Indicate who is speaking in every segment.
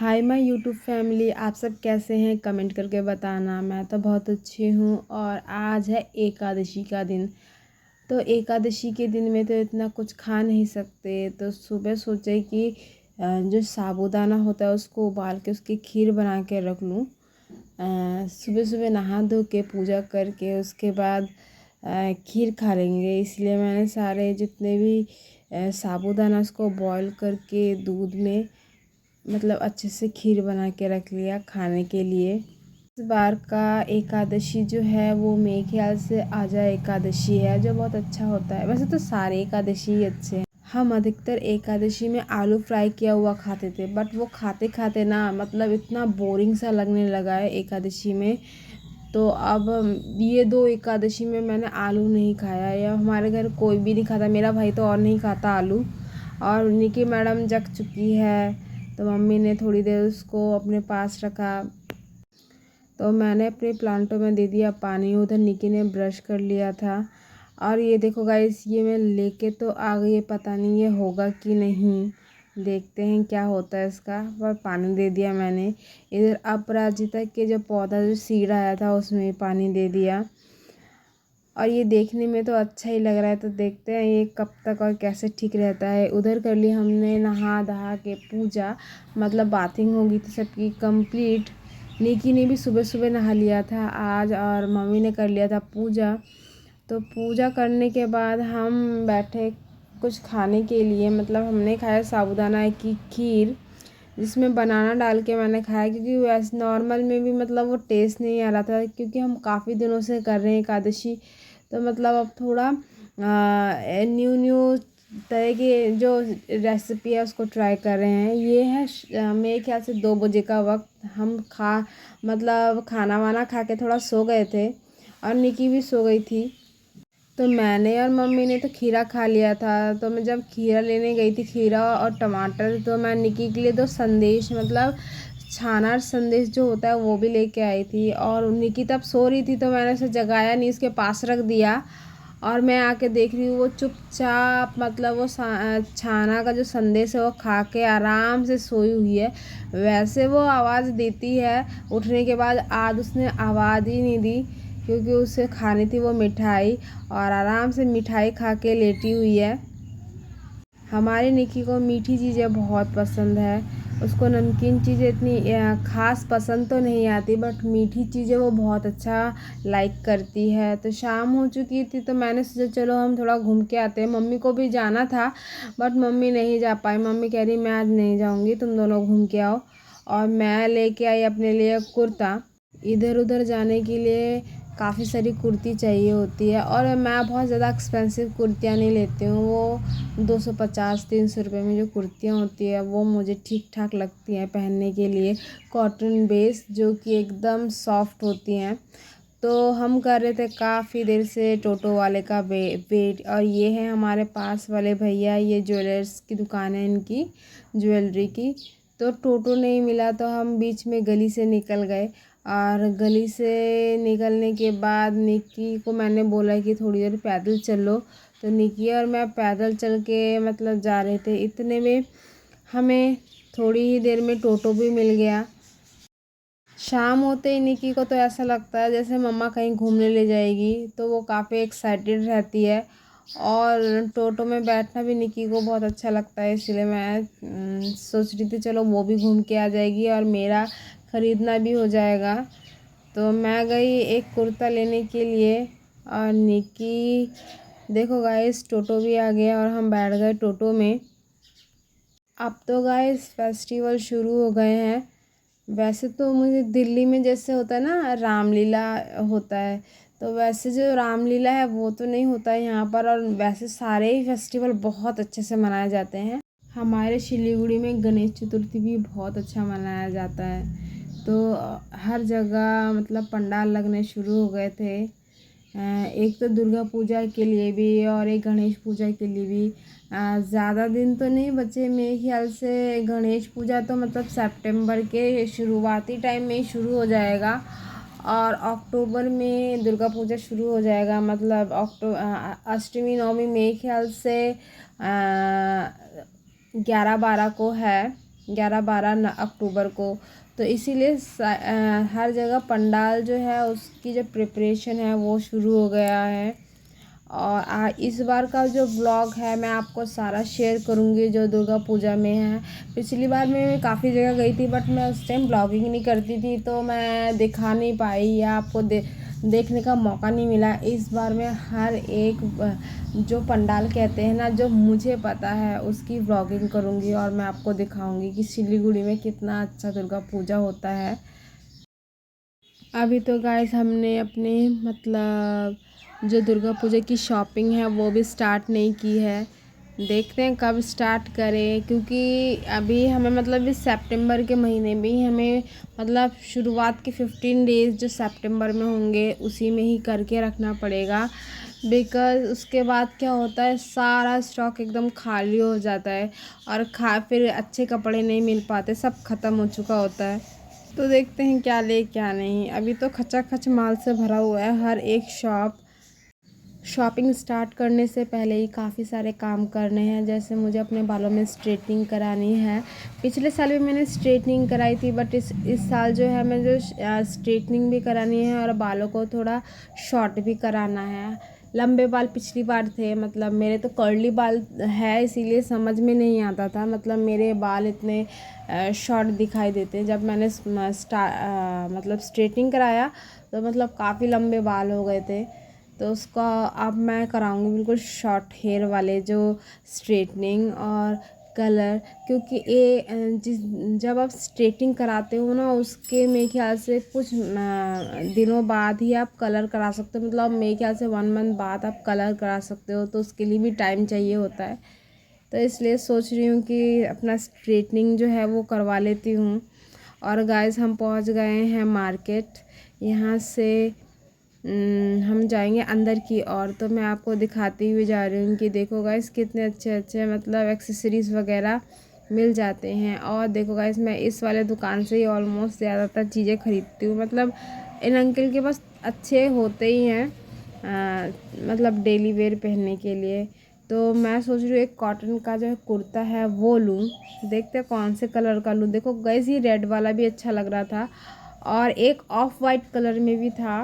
Speaker 1: Hi my YouTube family, आप सब कैसे हैं? कमेंट करके बताना। मैं तो बहुत अच्छी हूँ। और आज है एकादशी का दिन। तो एकादशी के दिन में तो इतना कुछ खा नहीं सकते, तो सुबह सोचे कि जो साबूदाना होता है उसको उबाल के उसकी खीर बना के रख लूँ। सुबह सुबह नहा धो के पूजा करके उसके बाद खीर खा लेंगे। इसलिए मैंने सारे जितने भी साबूदाना उसको बॉईल करके दूध में मतलब अच्छे से खीर बना के रख लिया खाने के लिए। इस बार का एकादशी जो है वो मेरे ख्याल से आजा एकादशी है, जो बहुत अच्छा होता है। वैसे तो सारे एकादशी ही अच्छे हैं। हम अधिकतर एकादशी में आलू फ्राई किया हुआ खाते थे, बट वो खाते खाते ना मतलब इतना बोरिंग सा लगने लगा है एकादशी में। तो अब ये 2 एकादशी में मैंने आलू नहीं खाया, या हमारे घर कोई भी नहीं खाता। मेरा भाई तो और नहीं खाता आलू। और निकी मैडम जग चुकी है, तो मम्मी ने थोड़ी देर उसको अपने पास रखा। तो मैंने अपने प्लांटों में दे दिया पानी। उधर निकी ने ब्रश कर लिया था। और ये देखो गाइस, ये मैं लेके तो आ गई है, पता नहीं ये होगा कि नहीं। देखते हैं क्या होता है इसका। पर पानी दे दिया मैंने। इधर अपराजिता के जो पौधा जो सीड आया था उसमें भी पानी दे दिया। और ये देखने में तो अच्छा ही लग रहा है, तो देखते हैं ये कब तक और कैसे ठीक रहता है। उधर कर ली हमने नहा दहा के पूजा, मतलब बाथिंग हो गई थी सबकी कंप्लीट। निकी ने भी सुबह सुबह नहा लिया था आज, और मम्मी ने कर लिया था पूजा। तो पूजा करने के बाद हम बैठे कुछ खाने के लिए। मतलब हमने खाया साबूदाना की खीर, जिसमें बनाना डाल के मैंने खाया, क्योंकि वैसे नॉर्मल में भी मतलब वो टेस्ट नहीं आ रहा था। क्योंकि हम काफ़ी दिनों से कर रहे हैं एकादशी, तो मतलब अब थोड़ा न्यू न्यू तरह की जो रेसिपी है उसको ट्राई कर रहे हैं। ये है मेरे ख्याल से 2 बजे का वक्त। हम मतलब खाना वाना खा के थोड़ा सो गए थे, और निकी भी सो गई थी। तो मैंने और मम्मी ने तो खीरा खा लिया था। तो मैं जब खीरा लेने गई थी, खीरा और टमाटर, तो मैं निकी के लिए 2 संदेश मतलब छाना संदेश जो होता है वो भी लेके आई थी। और निकी तब सो रही थी, तो मैंने उसे जगाया नहीं, उसके पास रख दिया। और मैं आके देख रही हूँ वो चुपचाप मतलब वो छाना का जो संदेश है वो खा के आराम से सोई हुई है। वैसे वो आवाज़ देती है उठने के बाद, आज उसने आवाज़ ही नहीं दी, क्योंकि उसे खानी थी वो मिठाई, और आराम से मिठाई खा के लेटी हुई है। हमारे निकी को मीठी चीज़ें बहुत पसंद है। उसको नमकीन चीज़ें इतनी ख़ास पसंद तो नहीं आती, बट मीठी चीज़ें वो बहुत अच्छा लाइक करती है। तो शाम हो चुकी थी, तो मैंने सोचा चलो हम थोड़ा घूम के आते हैं। मम्मी को भी जाना था, बट मम्मी नहीं जा पाई। मम्मी कह रही मैं आज नहीं जाऊँगी, तुम दोनों घूम के आओ। और मैं लेके आई अपने लिए कुर्ता। इधर उधर जाने के लिए काफ़ी सारी कुर्ती चाहिए होती है, और मैं बहुत ज़्यादा एक्सपेंसिव कुर्तियाँ नहीं लेती हूँ। वो 250-300 रुपये में जो कुर्तियाँ होती है वो मुझे ठीक ठाक लगती हैं पहनने के लिए। कॉटन बेस जो कि एकदम सॉफ्ट होती हैं। तो हम कर रहे थे काफ़ी देर से टोटो वाले का वेट। और ये है हमारे पास वाले भैया, ये ज्वेलर्स की दुकान है इनकी, ज्वेलरी की। तो टोटो नहीं मिला, तो हम बीच में गली से निकल गए। और गली से निकलने के बाद निक्की को मैंने बोला कि थोड़ी देर पैदल चलो। तो निक्की और मैं पैदल चल के मतलब जा रहे थे। इतने में हमें थोड़ी ही देर में टोटो भी मिल गया। शाम होते ही निक्की को तो ऐसा लगता है जैसे मम्मा कहीं घूमने ले जाएगी, तो वो काफ़ी एक्साइटेड रहती है। और टोटो में बैठना भी निक्की को बहुत अच्छा लगता है, इसलिए मैं सोच रही थी चलो वो भी घूम के आ जाएगी और मेरा ख़रीदना भी हो जाएगा। तो मैं गई एक कुर्ता लेने के लिए, और निक्की देखो गाइस टोटो भी आ गया और हम बैठ गए टोटो में। अब तो गाइस फेस्टिवल शुरू हो गए हैं। वैसे तो मुझे दिल्ली में जैसे होता है ना रामलीला होता है, तो वैसे जो रामलीला है वो तो नहीं होता है यहाँ पर। और वैसे सारे ही फेस्टिवल बहुत अच्छे से मनाए जाते हैं। हमारे सिलीगुड़ी में गणेश चतुर्थी भी बहुत अच्छा मनाया जाता है। तो हर जगह मतलब पंडाल लगने शुरू हो गए थे। एक तो दुर्गा पूजा के लिए भी और एक गणेश पूजा के लिए भी। ज़्यादा दिन तो नहीं बचे मेरे ख्याल से। गणेश पूजा तो मतलब सितंबर के शुरुआती टाइम में ही शुरू हो जाएगा, और अक्टूबर में दुर्गा पूजा शुरू हो जाएगा। मतलब अष्टमी नवमी मेरे ख्याल से 11-12 को है 11-12 अक्टूबर को। तो इसीलिए हर जगह पंडाल जो है उसकी जो प्रिपरेशन है वो शुरू हो गया है। और इस बार का जो ब्लॉग है मैं आपको सारा शेयर करूँगी जो दुर्गा पूजा में है। पिछली बार मैं काफ़ी जगह गई थी बट मैं उस टाइम ब्लॉगिंग नहीं करती थी तो मैं दिखा नहीं पाई या आपको देखने का मौका नहीं मिला। इस बार मैं हर एक जो पंडाल कहते हैं ना जो मुझे पता है उसकी व्लॉगिंग करूँगी और मैं आपको दिखाऊँगी कि सिलीगुड़ी में कितना अच्छा दुर्गा पूजा होता है। अभी तो गाइस हमने अपने मतलब जो दुर्गा पूजा की शॉपिंग है वो भी स्टार्ट नहीं की है। देखते हैं कब स्टार्ट करें, क्योंकि अभी हमें मतलब इस सितंबर के महीने में ही हमें मतलब शुरुआत के 15 डेज़ जो सितंबर में होंगे उसी में ही करके रखना पड़ेगा। बिकॉज़ उसके बाद क्या होता है सारा स्टॉक एकदम खाली हो जाता है और फिर अच्छे कपड़े नहीं मिल पाते, सब ख़त्म हो चुका होता है। तो देखते हैं क्या ले क्या नहीं। अभी तो खचाखच माल से भरा हुआ है हर एक शॉपिंग स्टार्ट करने से पहले ही काफ़ी सारे काम करने हैं। जैसे मुझे अपने बालों में स्ट्रेटनिंग करानी है। पिछले साल भी मैंने स्ट्रेटनिंग कराई थी बट इस साल जो है मैं जो स्ट्रेटनिंग भी करानी है और बालों को थोड़ा शॉर्ट भी कराना है। लंबे बाल पिछली बार थे, मतलब मेरे तो कर्ली बाल है इसीलिए समझ में नहीं आता था, मतलब मेरे बाल इतने शॉर्ट दिखाई देते। जब मैंने मतलब स्ट्रेटनिंग कराया तो मतलब काफ़ी लंबे बाल हो गए थे। तो उसका अब मैं कराऊंगी बिल्कुल शॉर्ट हेयर वाले जो स्ट्रेटनिंग और कलर, क्योंकि जब आप स्ट्रेटनिंग कराते हो ना उसके मेरे ख्याल से कुछ दिनों बाद ही आप कलर करा सकते हो, मतलब मेरे ख्याल से 1 मंथ बाद आप कलर करा सकते हो, तो उसके लिए भी टाइम चाहिए होता है। तो इसलिए सोच रही हूँ कि अपना स्ट्रेटनिंग जो है वो करवा लेती हूँ। और गाइस हम पहुँच गए हैं मार्केट। यहाँ से हम जाएंगे अंदर की ओर, तो मैं आपको दिखाती हुई जा रही हूँ कि देखो गाइस कितने अच्छे अच्छे मतलब एक्सेसरीज़ वगैरह मिल जाते हैं। और देखो गाइस मैं इस वाले दुकान से ही ऑलमोस्ट ज़्यादातर चीज़ें खरीदती हूँ, मतलब इन अंकल के पास अच्छे होते ही हैं मतलब डेली वेयर पहनने के लिए। तो मैं सोच रही हूँ एक कॉटन का जो कुर्ता है वो लूँ, देखते हैं कौन से कलर का लूँ। देखो गाइस ये रेड वाला भी अच्छा लग रहा था और एक ऑफ वाइट कलर में भी था,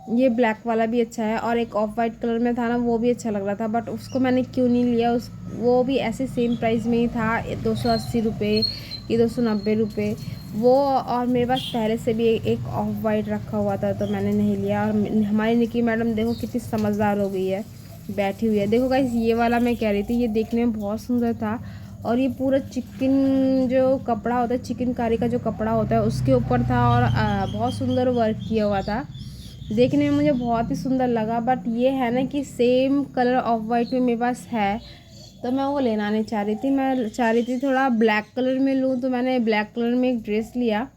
Speaker 1: ये ब्लैक वाला भी अच्छा है और एक ऑफ वाइट कलर में था ना वो भी अच्छा लग रहा था, बट उसको मैंने क्यों नहीं लिया। वो भी ऐसे सेम प्राइस में ही था, 280 रुपये कि 290 रुपये वो। और मेरे पास पहले से भी एक ऑफ वाइट रखा हुआ था तो मैंने नहीं लिया। और हमारी निकी मैडम देखो कितनी समझदार हो गई है, बैठी हुई है। देखो गाइस ये वाला मैं कह रही थी, ये देखने में बहुत सुंदर था और ये पूरा चिकन जो कपड़ा होता है, चिकनकारी का जो कपड़ा होता है उसके ऊपर था और बहुत सुंदर वर्क किया हुआ था, देखने में मुझे बहुत ही सुंदर लगा। बट ये है ना कि सेम कलर ऑफ वाइट में मेरे पास है तो मैं वो लेना नहीं चाह रही थी। मैं चाह रही थी थोड़ा ब्लैक कलर में लूँ, तो मैंने ब्लैक कलर में एक ड्रेस लिया,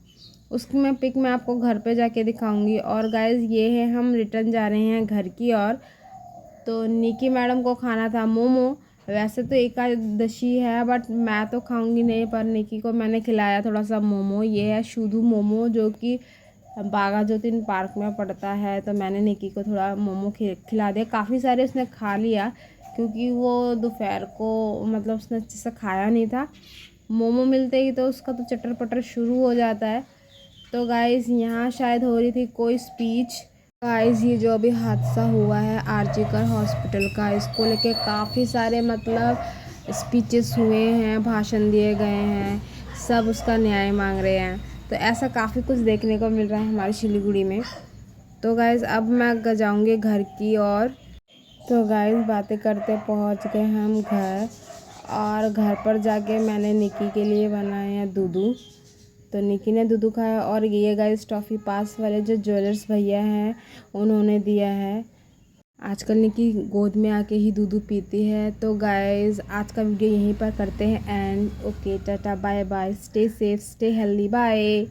Speaker 1: उसकी मैं पिक मैं आपको घर पे जाके दिखाऊंगी। और गाइस ये है हम रिटर्न जा रहे हैं घर की ओर। तो निकी मैडम को खाना था मोमो। वैसे तो एकादशी है बट मैं तो खाऊंगी नहीं, पर निकी को मैंने खिलाया थोड़ा सा मोमो। ये है शुधु मोमो जो कि बागा ज्योतिन पार्क में पड़ता है। तो मैंने निकी को थोड़ा मोमो खिला दिया, काफ़ी सारे उसने खा लिया क्योंकि वो दोपहर को मतलब उसने अच्छे से खाया नहीं था। मोमो मिलते ही तो उसका तो चटर पटर शुरू हो जाता है। तो गाइस यहाँ शायद हो रही थी कोई स्पीच। गाइस ये जो अभी हादसा हुआ है आरजीकर हॉस्पिटल का, इसको लेके काफ़ी सारे मतलब स्पीचेस हुए हैं, भाषण दिए गए हैं, सब उसका न्याय मांग रहे हैं। तो ऐसा काफ़ी कुछ देखने को मिल रहा है हमारी सिलीगुड़ी में। तो गाइस अब मैं जाऊँगी घर की ओर। तो गाइस बातें करते पहुँच गए हम घर, और घर पर जाके मैंने निकी के लिए बनाए हैं दूधू। तो निकी ने दूधू खाया। और ये गाइस टॉफ़ी पास वाले जो ज्वेलर्स भैया हैं उन्होंने दिया है। आजकल निकी गोद में आके ही दूधू पीती है। तो गाइस आज का वीडियो यहीं पर करते हैं end. Okay tata bye bye, stay safe stay healthy, bye.